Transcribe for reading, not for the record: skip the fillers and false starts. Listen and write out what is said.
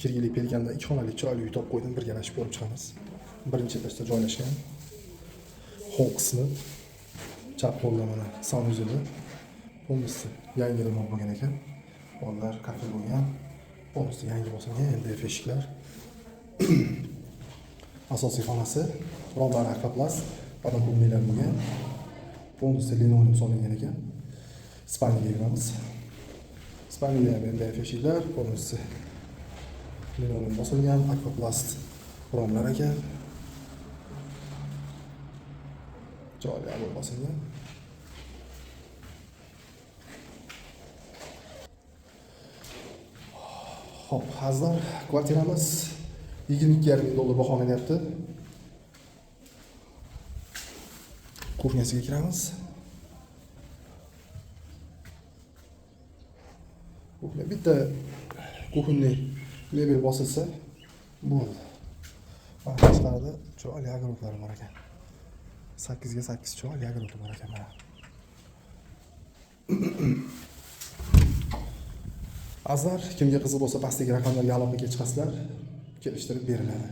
kirgilik berganda 2 xonali chiroyli uy topib qo'ydim, birgalashib ko'rib chiqamiz. Birinchi etajda joylashgan. Hol qismi chap qo'lda mana sanuzeli. Bunisi yangi remont bo'lgan ekan. Onlar kafe bo'lgan. Bunisi yangi bosilgan, MDF eshiklar. Asosiy xonasi romlar akvaplast, podokonniylar bo'lgan. Bunisi linoleum solingan ekan. Spalniyaga kiramiz. Spalniyada ham MDF eshiklar, bunisi linoleum bosilgan, akvaplast romlar ekan. Joylar bosilgan. Hop, hazlar kvartiramiz $22,500 baholanyapti. Kuxnyasiga kiramiz. Kuxnya bitta kuxnyali mebel bosilsa bo'ldi. Mana tashqarida chiroyli agrotlar bor ekan. 8 ga 8 chiroyli agrot bor ekan mana. Azar kimga qiziq bo'lsa pastdagi raqamlarga aloqaga chiqasizlar, kelishtirib beriladi.